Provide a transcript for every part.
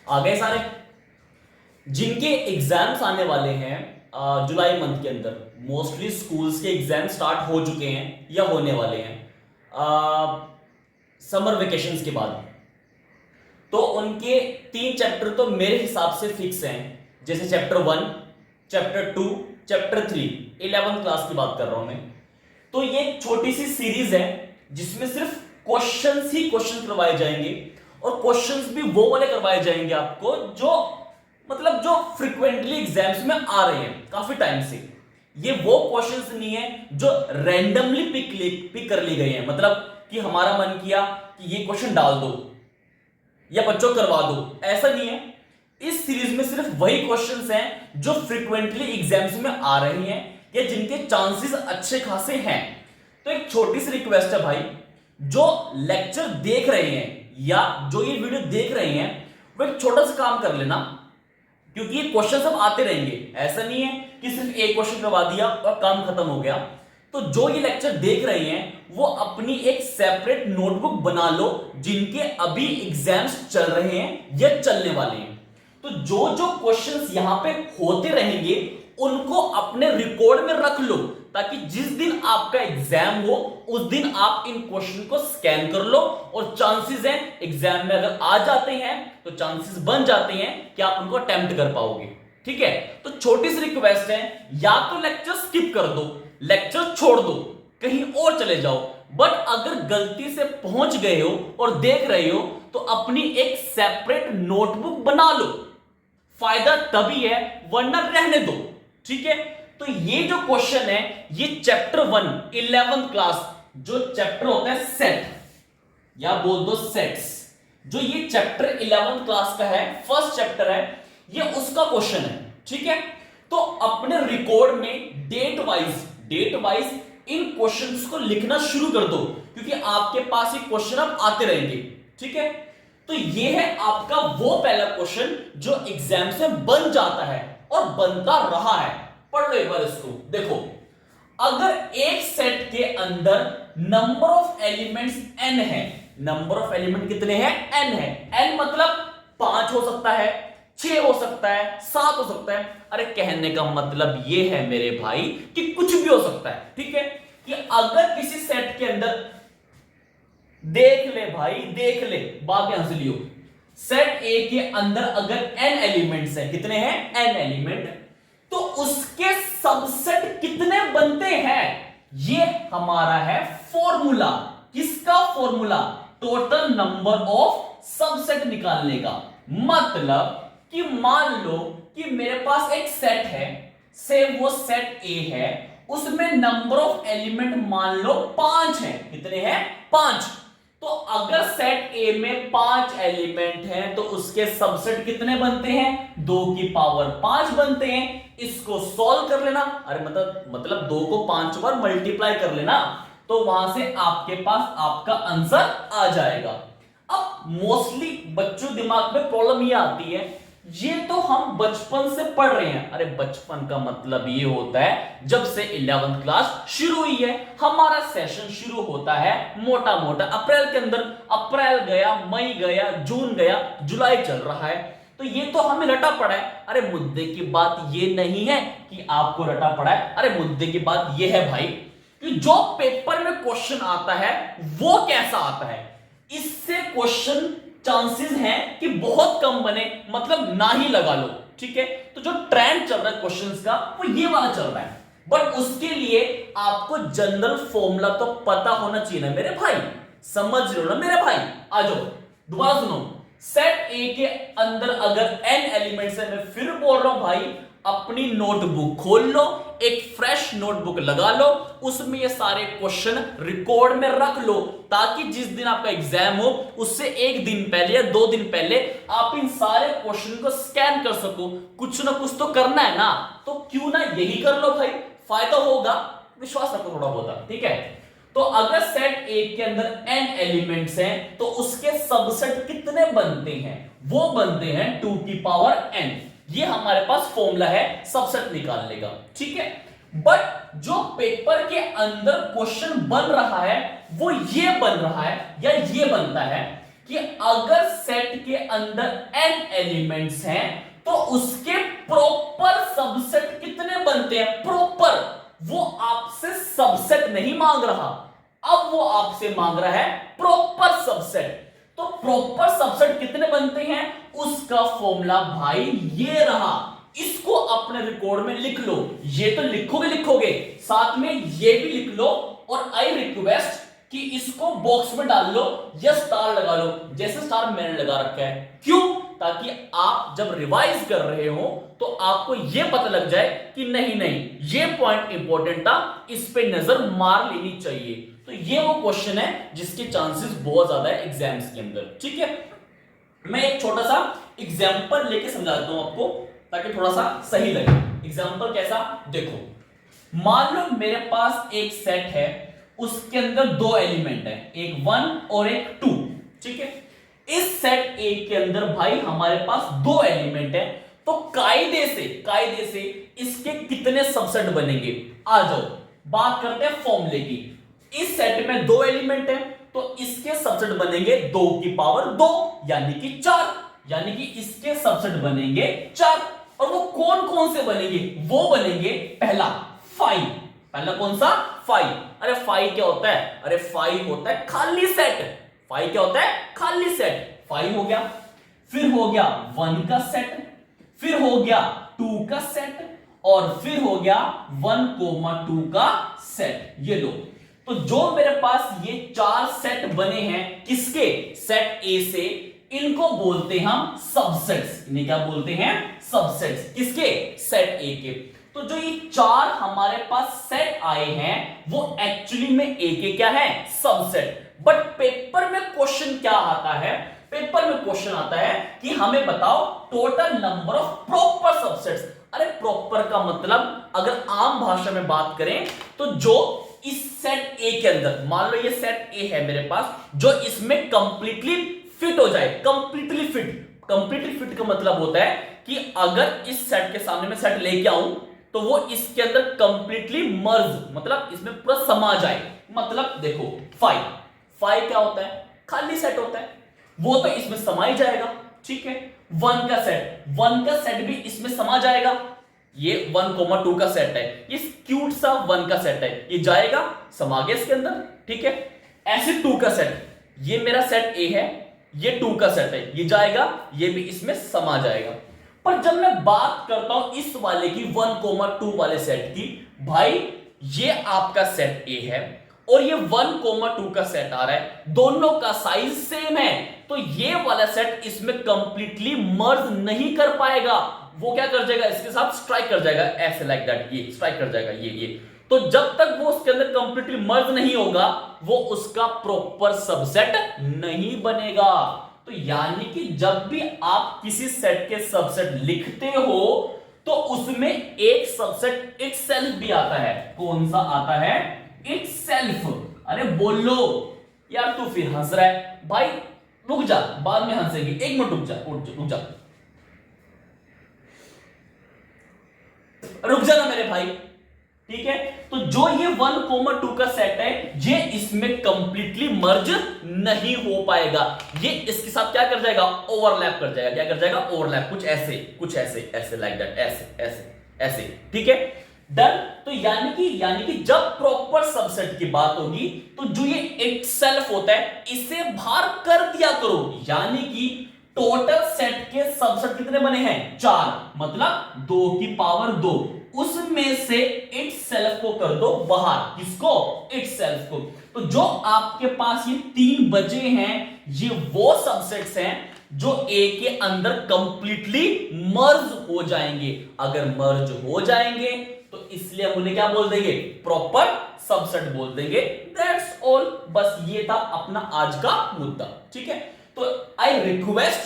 आ गए सारे। जिनके एग्जाम्स आने वाले हैं जुलाई मंथ के अंदर, मोस्टली स्कूल्स के एग्जाम स्टार्ट हो चुके हैं या होने वाले हैं समर वेकेशंस के बाद। तो उनके 3 चैप्टर तो मेरे हिसाब से फिक्स हैं, जैसे chapter 1, chapter 2, chapter 3। 11th class की बात कर रहा हूं मैं। तो ये एक छोटी सी सीरीज है जिसमें सिर्फ क्वेश्चंस ही क्वेश्चंस करवाए जाएंगे, और क्वेश्चंस भी वो वाले करवाए जाएंगे आपको जो मतलब जो फ्रिक्वेंटली एग्जाम्स में आ रहे हैं काफी टाइम से। ये वो क्वेश्चंस नहीं है जो रैंडमली पिक कर ली गई हैं, मतलब कि हमारा मन किया कि ये क्वेश्चन डाल दो या बच्चों करवा दो, ऐसा नहीं है। इस सीरीज में सिर्फ वही क्वेश्चंस हैं जो फ्रिक्वेंटली एग्जाम्स में आ रहे हैं या जिनके चांसेस अच्छे खासे हैं। तो एक छोटी सी रिक्वेस्ट है भाई, जो लेक्चर देख रहे हैं या जो ये वीडियो देख रहे हैं वो एक छोटा सा काम कर लेना, क्योंकि ये क्वेश्चन सब आते रहेंगे। ऐसा नहीं है कि सिर्फ एक क्वेश्चन करवा दिया और काम खत्म हो गया। तो जो ये लेक्चर देख रहे हैं वो अपनी एक सेपरेट नोटबुक बना लो, जिनके अभी एग्जाम्स चल रहे हैं या चलने वाले हैं। तो जो जो क्वेश्चंस यहां पे होते रहेंगे उनको अपने रिकॉर्ड में रख लो, ताकि जिस दिन आपका एग्जाम हो उस दिन आप इन क्वेश्चन को स्कैन कर लो, और चांसेस हैं एग्जाम में अगर आ जाते हैं तो चांसेस बन जाते हैं कि आप उनको अटेम्प्ट कर पाओगे। ठीक है, तो छोटी सी रिक्वेस्ट है, या तो लेक्चर स्किप कर दो, लेक्चर छोड़ दो, कहीं और चले जाओ, बट अगर गलती से पहुंच गए हो और देख रहे हो तो अपनी एक सेपरेट नोटबुक बना लो। फायदा तभी है, वरना रहने दो। ठीक है, तो ये जो क्वेश्चन है ये चैप्टर 1 11th क्लास जो चैप्टर होता है सेट, या बोल दो सेट्स, जो ये चैप्टर 11th क्लास का है, फर्स्ट चैप्टर है, ये उसका क्वेश्चन है। ठीक है, तो अपने रिकॉर्ड में डेट वाइज इन क्वेश्चंस को लिखना शुरू कर दो, क्योंकि आपके पास ये क्वेश्चन अब आते रहेंगे। ठीक है, तो ये है आपका वो पहला क्वेश्चन जो एग्जाम से बन जाता है और बनता रहा है। पढ़ लो एक बार इसको, देखो। अगर एक सेट के अंदर नंबर ऑफ एलिमेंट्स n है, नंबर ऑफ एलिमेंट कितने हैं? n है। n मतलब 5 हो सकता है, 6 हो सकता है, 7 हो सकता है। अरे कहने का मतलब ये है मेरे भाई कि कुछ भी हो सकता है। ठीक है, कि अगर किसी सेट के अंदर, देख ले भाई देख ले, बाकी हंस लियो, सेट ए के अंदर अगर n एलिमेंट्स हैं, कितने हैं? n एलिमेंट, तो उसके सबसेट कितने बनते हैं? ये हमारा है फॉर्मूला। किसका formula? Total number of subset निकालने का। मतलब कि मान लो कि मेरे पास एक सेट है, से वो सेट ए है, उसमें नंबर ऑफ एलिमेंट मान लो 5 है। कितने हैं? 5। तो अगर सेट ए में 5 एलिमेंट हैं तो उसके सबसेट कितने बनते हैं? 2 की पावर 5 बनते हैं। इसको सॉल्व कर लेना, अरे मतलब 2 को 5 बार मल्टीप्लाई कर लेना, तो वहां से आपके पास आपका आंसर आ जाएगा। अब मोस्टली बच्चों दिमाग में प्रॉब्लम ये आती है, ये तो हम बचपन से पढ़ रहे हैं। अरे बचपन का मतलब ये होता है जब से 11th क्लास शुरू हुई है। हमारा सेशन शुरू होता है मोटा मोटा अप्रैल के अंदर। अप्रैल गया, मई गया, जून गया, जुलाई चल रहा है, तो ये तो हमें रटा पड़ा है। अरे मुद्दे की बात ये नहीं है कि आपको रटा पड़ा है, अरे मुद्दे की बात ये है भाई कि जो पेपर में क्वेश्चन आता है वो कैसा आता है। इससे क्वेश्चन चांसेस हैं कि बहुत कम बने, मतलब ना ही लगा लो। ठीक है, तो जो ट्रेंड चल रहा है क्वेश्चंस का वो ये वाला चल रहा है, बट उसके लिए आपको जनरल फॉर्मूला तो पता होना चाहिए ना मेरे भाई। समझ रहे हो ना मेरे भाई? आ जाओ दोबारा सुनो। सेट ए के अंदर अगर n एलिमेंट्स है, मैं फिर बोल रहा हूं भाई, अपनी नोटबुक खोल लो, एक फ्रेश नोटबुक लगा लो, उसमें ये सारे क्वेश्चन रिकॉर्ड में रख लो, ताकि जिस दिन आपका एग्जाम हो उससे 1 दिन पहले या 2 दिन पहले आप इन सारे क्वेश्चन को स्कैन कर सको। कुछ ना कुछ तो करना है ना, तो क्यों ना यही कर लो भाई, फायदा होगा, विश्वास रखो थोड़ा बहुत। ठीक है, तो अगर सेट ए के अंदर n एलिमेंट्स हैं तो उसके सबसेट कितने बनते हैं? वो बनते हैं 2 की पावर n। ये हमारे पास फॉर्मूला है सबसेट निकालने का। ठीक है, बट जो पेपर के अंदर क्वेश्चन बन रहा है वो ये बन रहा है या ये बनता है कि अगर सेट के अंदर n एलिमेंट्स हैं तो उसके प्रॉपर सबसेट कितने बनते हैं, प्रॉपर। वो आपसे सबसेट नहीं मांग रहा, अब वो आपसे मांग रहा है प्रॉपर सबसेट। तो प्रॉपर सबसेट कितने बनते हैं, उसका फॉर्मूला भाई ये रहा। इसको अपने रिकॉर्ड में लिख लो, ये तो लिखोगे साथ में ये भी लिख लो। और आई रिक्वेस्ट कि इसको बॉक्स में डाल लो या स्टार लगा लो, जैसे स्टार मैंने लगा रखा है। क्यों, ताकि आप जब रिवाइज कर रहे हो तो आपको यह पता लग जाए कि नहीं ये पॉइंट इंपॉर्टेंट था, इस पे नजर मार लेनी चाहिए। तो ये वो क्वेश्चन है जिसके चांसेस बहुत ज्यादा है एग्जाम्स के अंदर। ठीक है, मैं एक छोटा सा एग्जाम्पल लेके समझाता हूं आपको ताकि थोड़ा सा सही लगे। एग्जाम्पल कैसा, देखो, मान लो मेरे पास एक सेट है, उसके अंदर दो एलिमेंट है, एक 1 और एक 2। ठीक है, इस सेट ए के अंदर भाई हमारे पास दो एलिमेंट है, तो कायदे से इसके कितने सबसेट बनेंगे। आ जाओ बात करते हैं फॉर्मूले की। इस सेट में दो एलिमेंट है तो इसके सबसेट बनेंगे 2 की पावर 2 यानी कि 4, यानी कि इसके सबसेट बनेंगे 4। और वो कौन कौन से बनेंगे, वो बनेंगे पहला 5। पहला कौन सा, 5। अरे 5 क्या होता है, अरे 5 होता है खाली सेट। 5 क्या होता है, खाली सेट। 5 हो गया, फिर हो गया 1 का सेट, फिर हो गया 2 का सेट, और फिर हो गया 1,2 का सेट। ये लो, तो जो मेरे पास ये 4 सेट बने हैं किसके, सेट ए से, इनको बोलते हैं हम सबसेट्स। इन्हें क्या बोलते हैं, सबसेट्स। किसके, सेट ए के। तो जो ये 4 हमारे पास सेट आए हैं वो एक्चुअली में ए के क्या है, सबसेट। बट पेपर में क्वेश्चन क्या आता है, पेपर में क्वेश्चन आता है कि हमें बताओ total number of proper subsets. अरे प्रॉपर का मतलब अगर आम भाषा में बात करें तो जो इस सेट ए के अंदर, मान लो ये सेट ए है मेरे पास, जो इसमें कंप्लीटली फिट हो जाए। कंप्लीटली फिट का मतलब होता है कि अगर इस सेट के सामने मैं सेट लेके आऊं तो वो इसके अंदर कंप्लीटली मर्ज, मतलब इसमें पूरा समा जाए। मतलब देखो 5 क्या होता है, खाली सेट होता है, वो तो इसमें समा ही जाएगा। ठीक है, 1 का सेट भी इसमें समा जाएगा। ये 1,2 का सेट है, ये क्यूट सा 1 का सेट है, ये जाएगा समा गया इसके अंदर। ठीक है, ऐसे 2 का सेट, ये मेरा सेट ए है, ये 2 का सेट है, ये जाएगा, ये भी इसमें समा जाएगा। पर जब मैं बात करता हूं इस वाले की 1,2 वाले सेट की, भाई ये आपका सेट ए है और ये 1,2 का सेट आ रहा है, दोनों का साइज सेम है, तो ये वाला सेट इसमें कंप्लीटली मर्ज नहीं कर पाएगा। वो क्या कर जाएगा, इसके साथ स्ट्राइक कर जाएगा, ऐसे लाइक दैट, ये स्ट्राइक कर जाएगा, ये। तो जब तक वो उसके अंदर कंप्लीटली मर्ज नहीं होगा वो उसका प्रॉपर सबसेट नहीं बनेगा। तो यानी कि जब भी आप किसी सेट के सबसेट लिखते हो तो उसमें एक सबसेट इटसेल्फ भी आता है। कौन सा आता है, इटसेल्फ। अरे बोलो यार, तू फिर हंस रहा है भाई, रुक जा, बाद में हंसेगी, 1 मिनट रुक जा ना मेरे भाई। ठीक है, तो जो ये 1,2 का सेट है ये इसमें कंप्लीटली मर्ज नहीं हो पाएगा, ये इसके साथ क्या कर जाएगा, ओवरलैप कर जाएगा। क्या कर जाएगा, ओवरलैप, कुछ ऐसे लाइक दैट, ऐसे। ठीक है, डन। तो यानी कि जब प्रॉपर सबसेट की बात होगी तो जो ये इटसेल्फ होता है इसे बाहर कर दिया करो। यानी कि टोटल सेट के सबसेट कितने बने हैं, 4, मतलब 2 की पावर 2, उसमें से इटसेल्फ को कर दो बाहर। किसको, इटसेल्फ को। तो जो आपके पास ये 3 बचे हैं ये वो सबसेट्स हैं जो ए के अंदर कंप्लीटली मर्ज हो जाएंगे। अगर मर्ज हो जाएंगे तो इसलिए हम उन्हें क्या बोल देंगे, प्रॉपर सबसेट बोल देंगे। दैट्स ऑल, बस ये था अपना आज का मुद्दा। ठीक है, तो आई रिक्वेस्ट,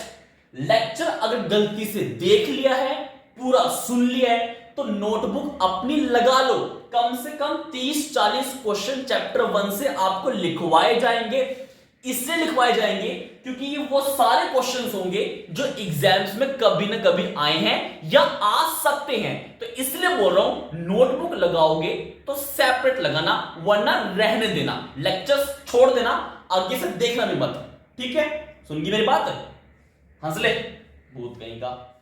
लेक्चर अगर गलती से देख लिया है, पूरा सुन लिया है, तो नोटबुक अपनी लगा लो। कम से कम 30-40 क्वेश्चन चैप्टर 1 से आपको लिखवाए जाएंगे। इसलिए लिखवाए जाएंगे क्योंकि ये वो सारे क्वेश्चंस होंगे जो एग्जाम्स में कभी ना कभी आए हैं या आ सकते हैं। तो इसलिए बोल रहा हूं, नोटबुक लगाओगे तो सेपरेट लगाना, वरना रहने देना, लेक्चर्स छोड़ देना, आगे से देखना भी मत। ठीक है, सुन गई मेरी बात? हंस ले भूत कहीं का।